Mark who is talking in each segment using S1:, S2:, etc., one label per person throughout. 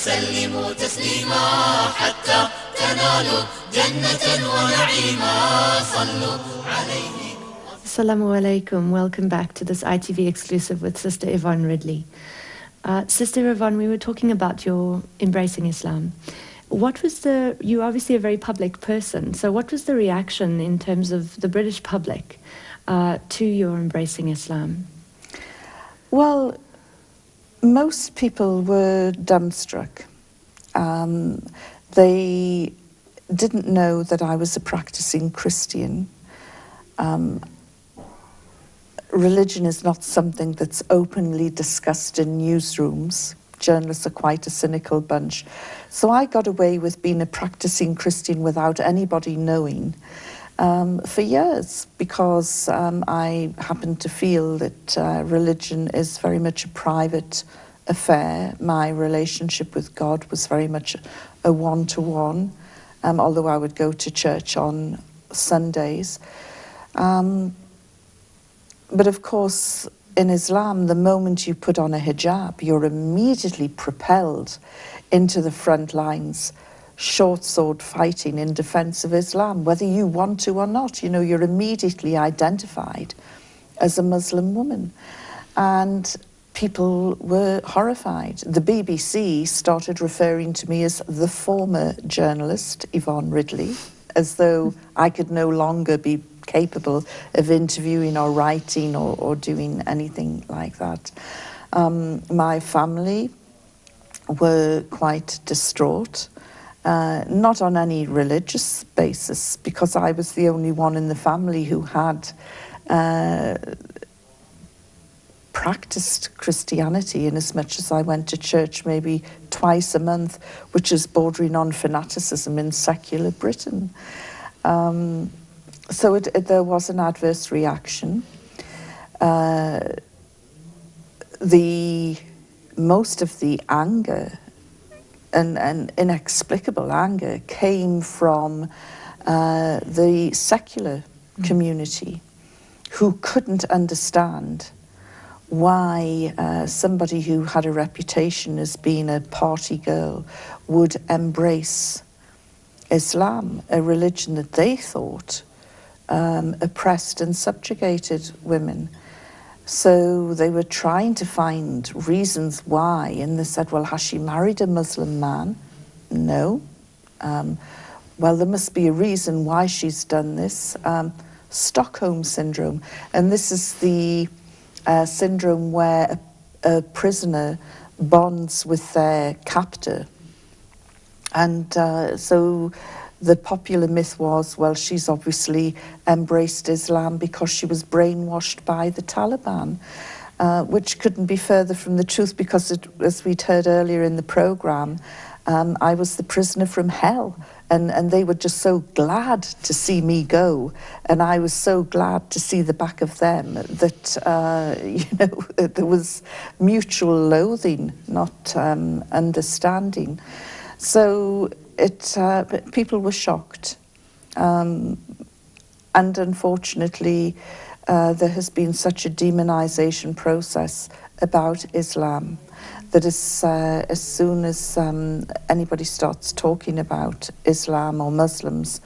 S1: وسلموا تسليما حتى تنالوا جنة ونعيما صلوا عليه.
S2: Assalamu alaikum. Welcome back to this ITV exclusive with Sister Yvonne Ridley. Sister Yvonne, we were talking about your embracing Islam. You're obviously a very public person, so what was the reaction in terms of the British public to your embracing Islam?
S3: Well, most people were dumbstruck. They didn't know that I was a practicing Christian. Religion is not something that's openly discussed in newsrooms. Journalists are quite a cynical bunch. So I got away with being a practicing Christian without anybody knowing for years, because I happened to feel that religion is very much a private affair. My relationship with God was very much a one-to-one, although I would go to church on Sundays. But of course, in Islam, the moment you put on a hijab, you're immediately propelled into the front lines, short sword fighting in defense of Islam, whether you want to or not. You know, you're immediately identified as a Muslim woman. And people were horrified. The BBC started referring to me as the former journalist, Yvonne Ridley, as though I could no longer be capable of interviewing or writing or doing anything like that. My family were quite distraught, not on any religious basis, because I was the only one in the family who had practiced Christianity, in as much as I went to church maybe twice a month, which is bordering on fanaticism in secular Britain. So there was an adverse reaction. Most of the anger and inexplicable anger came from the secular community, who couldn't understand why somebody who had a reputation as being a party girl would embrace Islam, a religion that they thought oppressed and subjugated women. So they were trying to find reasons why, and they said, well, has she married a Muslim man? No. Well, there must be a reason why she's done this. Stockholm syndrome. And this is the syndrome where a prisoner bonds with their captor. And so the popular myth was, well, she's obviously embraced Islam because she was brainwashed by the Taliban, which couldn't be further from the truth, because as we'd heard earlier in the programme, I was the prisoner from hell, and they were just so glad to see me go, and I was so glad to see the back of them, that there was mutual loathing, not understanding. So people were shocked, and unfortunately there has been such a demonization process about Islam that as soon as anybody starts talking about Islam or Muslims,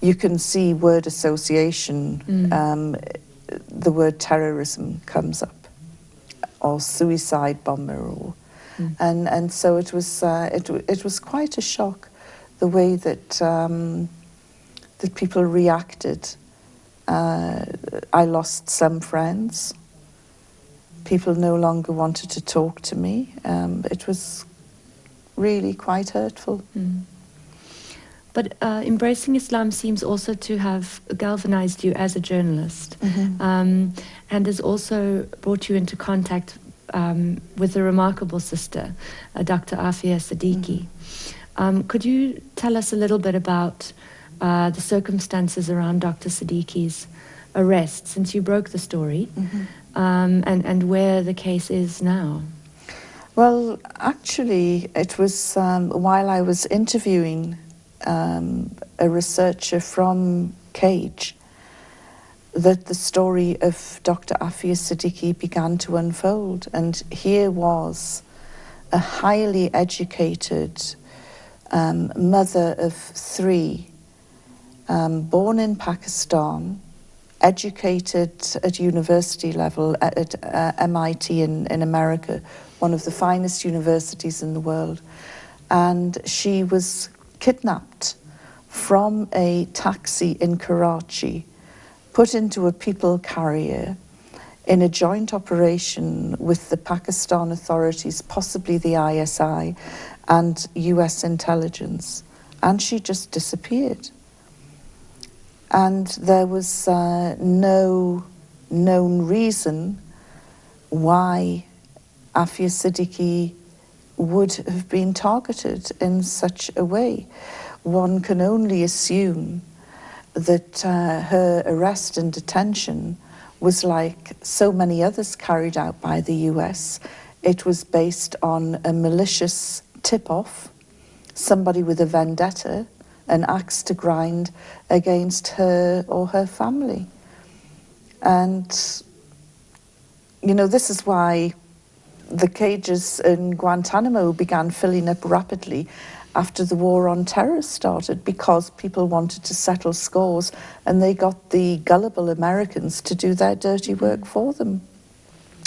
S3: you can see word association. The word terrorism comes up, or suicide bomber, or and so it was quite a shock, the way that that people reacted. I lost some friends. People no longer wanted to talk to me. It was really quite hurtful.
S2: But embracing Islam seems also to have galvanized you as a journalist, and has also brought you into contact with a remarkable sister, Dr. Afia Siddiqui. Could you tell us a little bit about the circumstances around Dr. Siddiqui's arrest, since you broke the story, and where the case is now?
S3: Well, actually, it was while I was interviewing a researcher from Cage that the story of Dr. Afia Siddiqui began to unfold. And here was a highly educated mother of 3, born in Pakistan, educated at university level at MIT in America, one of the finest universities in the world. And she was kidnapped from a taxi in Karachi, put into a people carrier in a joint operation with the Pakistan authorities, possibly the ISI, and US intelligence. And she just disappeared. And there was no known reason why Afia Siddiqui would have been targeted in such a way. One can only assume that her arrest and detention was like so many others carried out by the US. It was based on a malicious tip-off, somebody with a vendetta, an axe to grind against her or her family. And, you know, this is why the cages in Guantanamo began filling up rapidly after the war on terror started, because people wanted to settle scores and they got the gullible Americans to do their dirty work for them.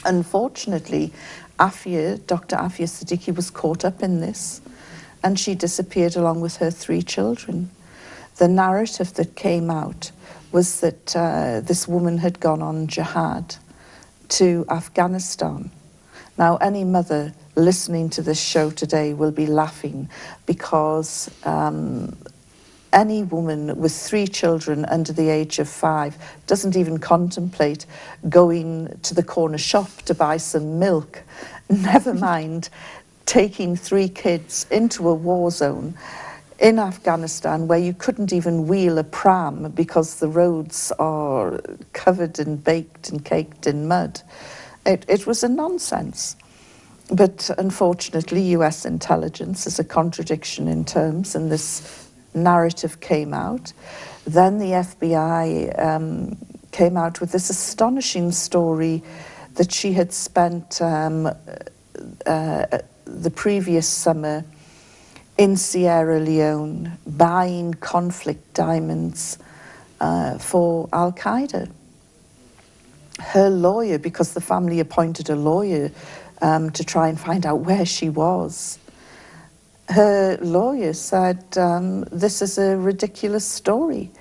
S3: Unfortunately, Dr. Afia Siddiqui was caught up in this, and she disappeared along with her 3 children. The narrative that came out was that this woman had gone on jihad to Afghanistan. Now, any mother listening to this show today will be laughing, because any woman with 3 children under the age of 5 doesn't even contemplate going to the corner shop to buy some milk, never mind taking 3 kids into a war zone in Afghanistan where you couldn't even wheel a pram because the roads are covered and baked and caked in mud. It was a nonsense. But unfortunately, US intelligence is a contradiction in terms, and this narrative came out. Then the FBI came out with this astonishing story that she had spent the previous summer in Sierra Leone buying conflict diamonds for Al-Qaeda. Her lawyer, because the family appointed a lawyer to try and find out where she was, her lawyer said, this is a ridiculous story.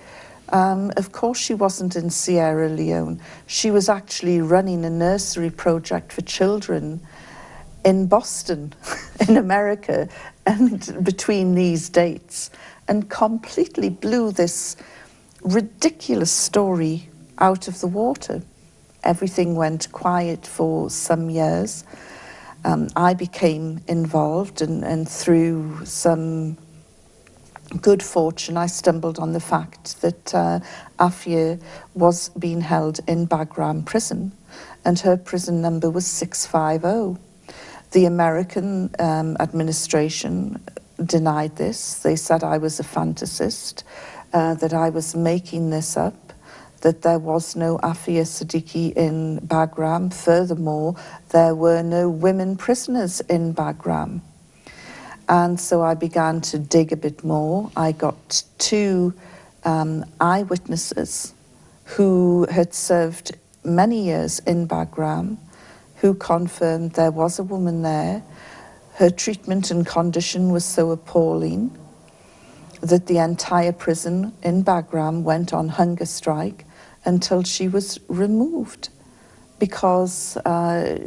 S3: Of course she wasn't in Sierra Leone. She was actually running a nursery project for children in Boston, in America, and between these dates, and completely blew this ridiculous story out of the water. Everything went quiet for some years. I became involved, and through some good fortune, I stumbled on the fact that Afia was being held in Bagram prison, and her prison number was 650. The American administration denied this. They said I was a fantasist, that I was making this up, that there was no Afia Siddiqui in Bagram. Furthermore, there were no women prisoners in Bagram. And so I began to dig a bit more. I got 2 eyewitnesses who had served many years in Bagram, who confirmed there was a woman there. Her treatment and condition was so appalling that the entire prison in Bagram went on hunger strike until she was removed, because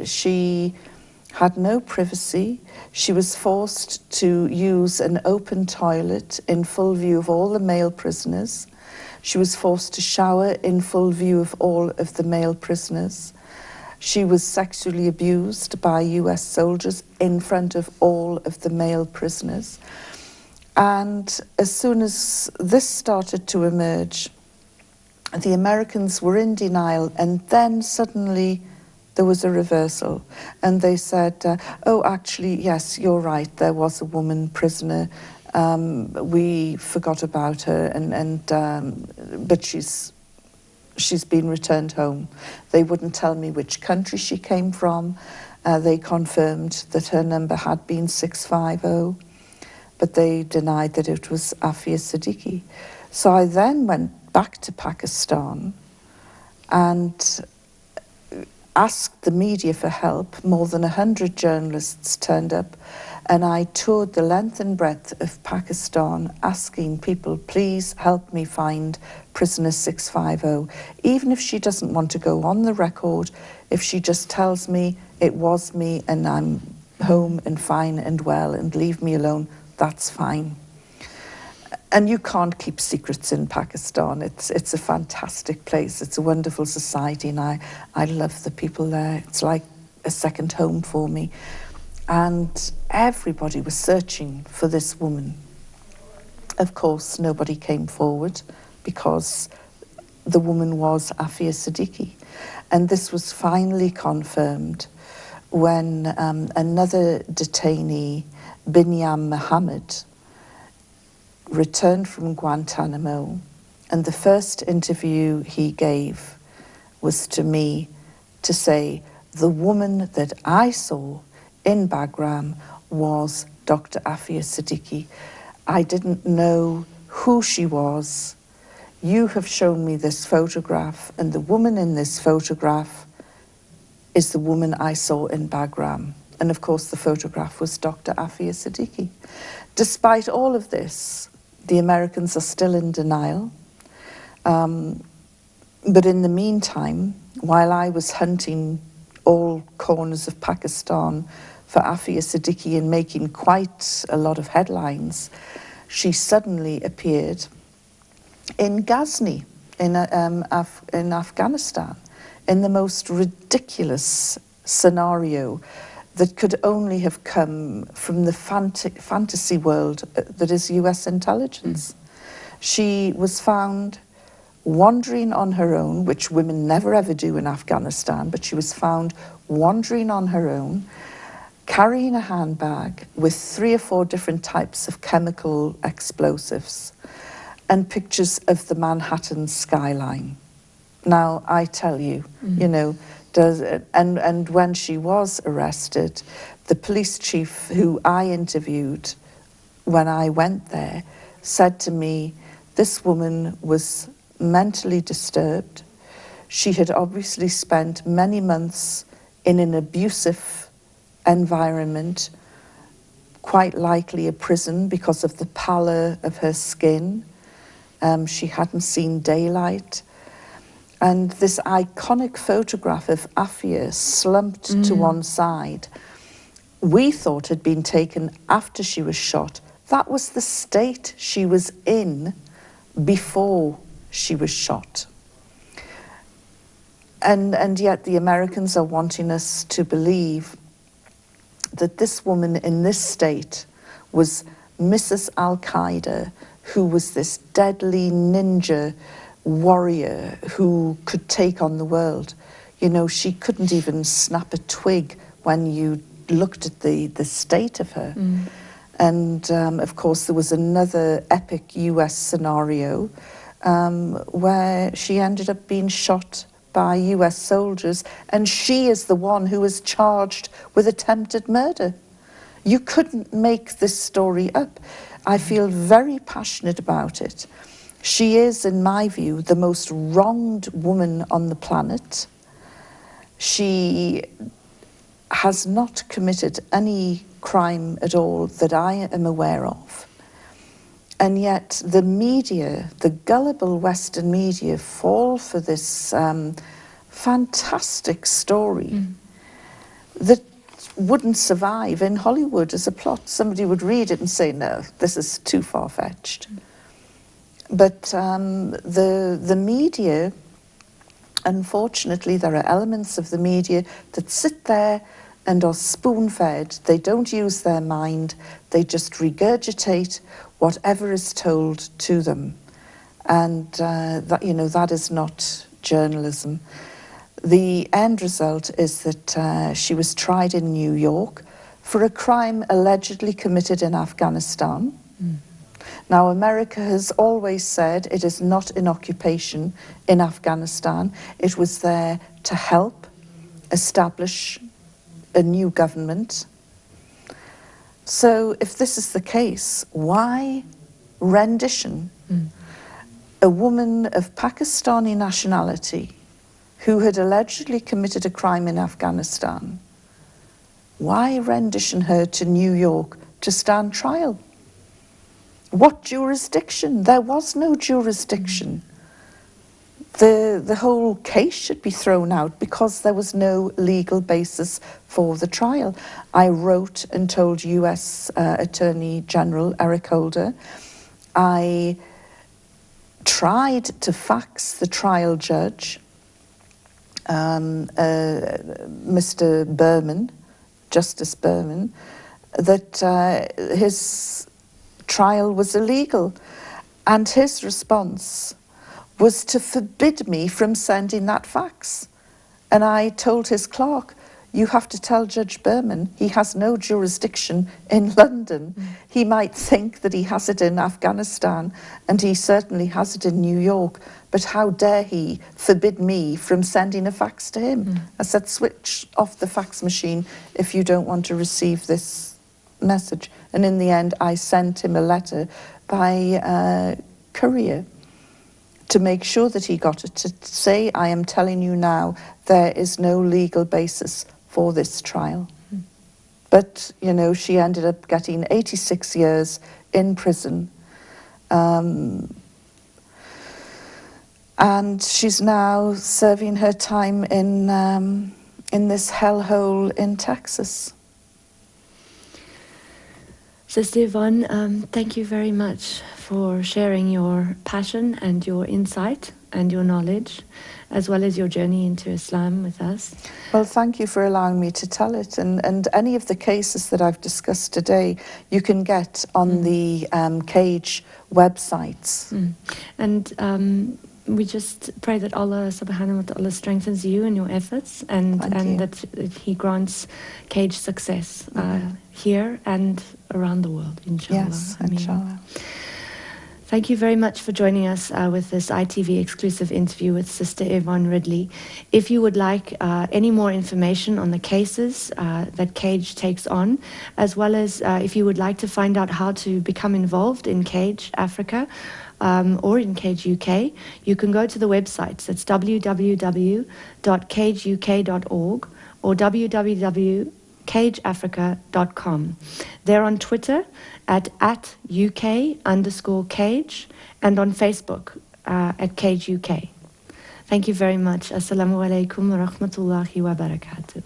S3: she had no privacy. She was forced to use an open toilet in full view of all the male prisoners. She was forced to shower in full view of all of the male prisoners. She was sexually abused by US soldiers in front of all of the male prisoners. And as soon as this started to emerge, the Americans were in denial, and then suddenly there was a reversal. And they said, oh, actually, yes, you're right, there was a woman prisoner. We forgot about her, but she's been returned home. They wouldn't tell me which country she came from, They confirmed that her number had been 650, but they denied that it was Afia Siddiqui. So I then went back to Pakistan and asked the media for help. More than 100 journalists turned up, and I toured the length and breadth of Pakistan asking people, please help me find prisoner 650. Even if she doesn't want to go on the record, if she just tells me it was me and I'm home and fine and well and leave me alone, that's fine. And you can't keep secrets in Pakistan. It's a fantastic place. It's a wonderful society, and I love the people there. It's like a second home for me. And everybody was searching for this woman. Of course, nobody came forward because the woman was Afia Siddiqui. And this was finally confirmed when another detainee, Binyam Mohammed, returned from Guantanamo, and the first interview he gave was to me to say, the woman that I saw in Bagram was Dr. Afia Siddiqui. I didn't know who she was. You have shown me this photograph, and the woman in this photograph is the woman I saw in Bagram. And of course the photograph was Dr. Afia Siddiqui. Despite all of this, the Americans are still in denial. But in the meantime, while I was hunting all corners of Pakistan for Afia Siddiqui and making quite a lot of headlines, she suddenly appeared in Ghazni, in Afghanistan, in the most ridiculous scenario that could only have come from the fantasy world that is US intelligence. She was found wandering on her own, which women never ever do in Afghanistan, but she was found wandering on her own, carrying a handbag with 3 or 4 different types of chemical explosives and pictures of the Manhattan skyline. Now, I tell you, you know, and when she was arrested, the police chief who I interviewed when I went there said to me, this woman was mentally disturbed. She had obviously spent many months in an abusive environment, quite likely a prison because of the pallor of her skin. She hadn't seen daylight. And this iconic photograph of Afia slumped to one side, we thought had been taken after she was shot. That was the state she was in before she was shot. And yet the Americans are wanting us to believe that this woman in this state was Mrs. Al-Qaeda, who was this deadly ninja warrior who could take on the world. You know, she couldn't even snap a twig when you looked at the state of her. And of course there was another epic US scenario where she ended up being shot by US soldiers, and she is the one who was charged with attempted murder. You couldn't make this story up. I feel very passionate about it. She is, in my view, the most wronged woman on the planet. She has not committed any crime at all that I am aware of. And yet the media, the gullible Western media, fall for this fantastic story that wouldn't survive in Hollywood as a plot. Somebody would read it and say, no, this is too far-fetched. But the media, unfortunately, there are elements of the media that sit there and are spoon-fed. They don't use their mind. They just regurgitate whatever is told to them. And that, you know, that is not journalism. The end result is that she was tried in New York for a crime allegedly committed in Afghanistan. Now, America has always said it is not an occupation in Afghanistan. It was there to help establish a new government. So if this is the case, why rendition? A woman of Pakistani nationality who had allegedly committed a crime in Afghanistan, why rendition her to New York to stand trial? What jurisdiction? There was no jurisdiction. The whole case should be thrown out because there was no legal basis for the trial. I wrote and told US Attorney General Eric Holder. I tried to fax the trial judge, Mr. Berman, Justice Berman, that his trial was illegal. And his response was to forbid me from sending that fax. And I told his clerk, you have to tell Judge Berman he has no jurisdiction in London. He might think that he has it in Afghanistan, and he certainly has it in New York, but how dare he forbid me from sending a fax to him? I said, switch off the fax machine if you don't want to receive this message. And in the end, I sent him a letter by courier to make sure that he got it, to say, I am telling you now, there is no legal basis for this trial. But, you know, she ended up getting 86 years in prison. And she's now serving her time in this hellhole in Texas.
S2: Sister Yvonne, thank you very much for sharing your passion and your insight and your knowledge, as well as your journey into Islam with us.
S3: Well, thank you for allowing me to tell it. And any of the cases that I've discussed today, you can get on the Cage websites.
S2: And we just pray that Allah subhanahu wa ta'ala strengthens you in your efforts and that He grants Cage success here and around the world, inshallah.
S3: Yes, inshallah.
S2: Thank you very much for joining us with this ITV exclusive interview with Sister Yvonne Ridley. If you would like any more information on the cases that Cage takes on, as well as if you would like to find out how to become involved in Cage Africa or in Cage UK, you can go to the websites. It's www.cageuk.org or www.cageafrica.com. They're on Twitter at UK_Cage and on Facebook at Cage UK. Thank you very much. Assalamu alaikum wa rahmatullahi wa barakatuh.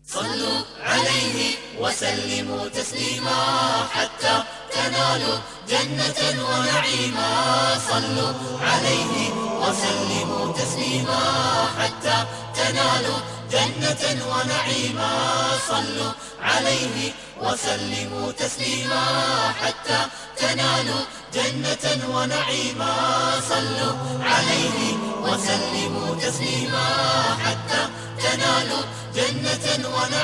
S1: صلوا عليه وسلموا تسليما حتى تنالوا جنة ونعيما. صلوا عليه وسلموا تسليما حتى تنالوا جنة ونعيما. صلوا عليه وسلموا تسليما حتى تنالوا جنة ونعيما. صلوا عليه وسلموا تسليما حتى تنالوا جنة ونعيما.